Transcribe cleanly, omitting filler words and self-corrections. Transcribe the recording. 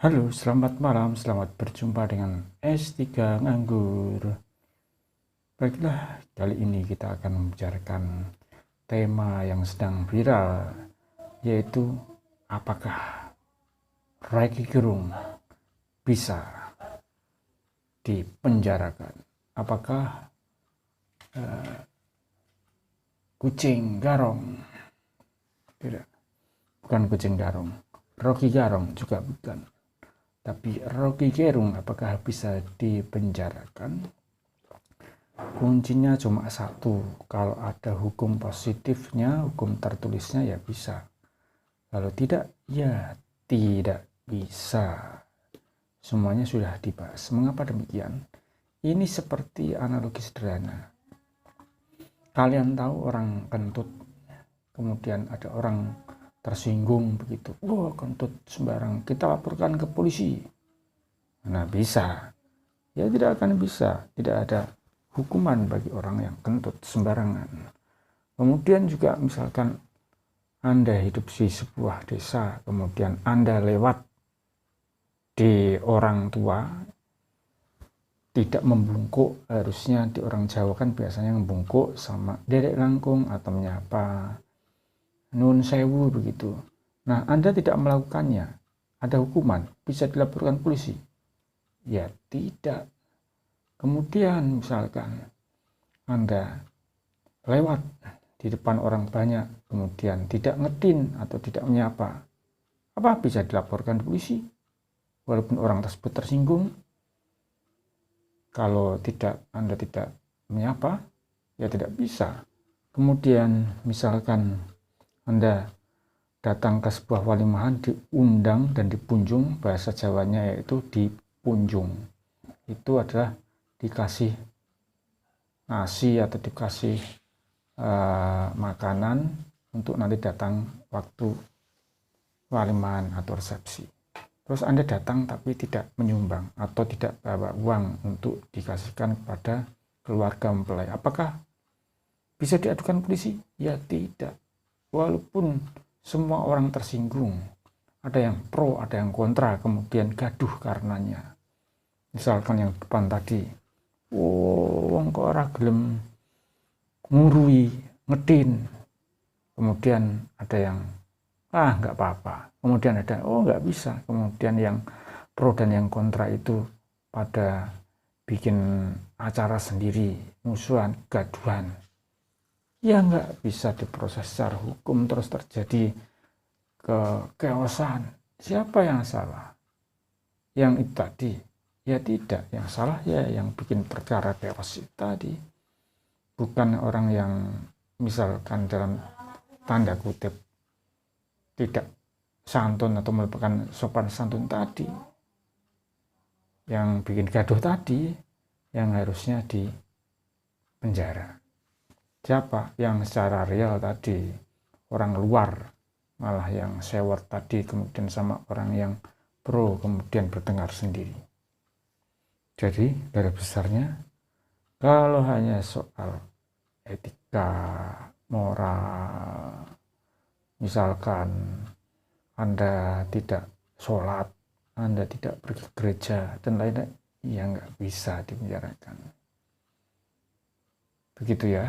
Halo, selamat malam, selamat berjumpa dengan S3 Nganggur. Baiklah, kali ini kita akan membicarakan tema yang sedang viral, yaitu apakah Roky Gerung bisa dipenjarakan? Apakah Kucing Garong? Tidak, bukan Kucing Garong. Roky Garong juga bukan. Tapi Roky Gerung apakah bisa dipenjarakan? Kuncinya cuma satu, kalau ada hukum positifnya, hukum tertulisnya ya bisa. Kalau tidak, ya tidak bisa. Semuanya sudah dibahas. Mengapa demikian? Ini seperti analogi sederhana. Kalian tahu orang kentut, kemudian ada orang tersinggung begitu. Wah, kentut sembarang, kita laporkan ke polisi. Nah, bisa. Ya tidak akan bisa. Tidak ada hukuman bagi orang yang kentut sembarangan. Kemudian juga misalkan Anda hidup di sebuah desa, kemudian Anda lewat di orang tua, tidak membungkuk, harusnya di orang Jawa kan biasanya membungkuk sama dedek langkung atau menyapa nun sewu begitu. Nah, Anda tidak melakukannya, ada hukuman, bisa dilaporkan polisi? Ya tidak. Kemudian misalkan Anda lewat di depan orang banyak, kemudian tidak ngedin atau tidak menyapa, apa bisa dilaporkan polisi? Walaupun orang tersebut tersinggung, kalau Anda tidak menyapa, ya tidak bisa. Kemudian misalkan Anda datang ke sebuah walimahan, diundang dan dipunjung, bahasa Jawanya yaitu dipunjung. Itu adalah dikasih nasi atau dikasih makanan untuk nanti datang waktu walimahan atau resepsi. Terus Anda datang tapi tidak menyumbang atau tidak bawa uang untuk dikasihkan kepada keluarga mempelai. Apakah bisa diadukan polisi? Ya tidak. Walaupun semua orang tersinggung, ada yang pro, ada yang kontra, kemudian gaduh karenanya. Misalkan yang depan tadi, wong kok ora gelem ngurui, ngedin. Kemudian ada yang nggak apa-apa. Kemudian ada nggak bisa. Kemudian yang pro dan yang kontra itu pada bikin acara sendiri, musuhan, gaduhan. Ya nggak bisa diproses secara hukum, terus terjadi kekeosan. Siapa yang salah? Yang itu tadi? Ya tidak. Yang salah ya yang bikin perkara keos itu tadi. Bukan orang yang misalkan dalam tanda kutip tidak santun atau melupakan sopan santun tadi, yang bikin gaduh tadi, yang harusnya di penjara. Siapa yang secara real tadi, orang luar, malah yang sewot tadi, kemudian sama orang yang pro, kemudian bertengkar sendiri. Jadi garis besarnya, kalau hanya soal etika, moral, misalkan Anda tidak sholat, Anda tidak pergi gereja, dan lain-lain, ya nggak bisa dipenjarakan. Begitu ya.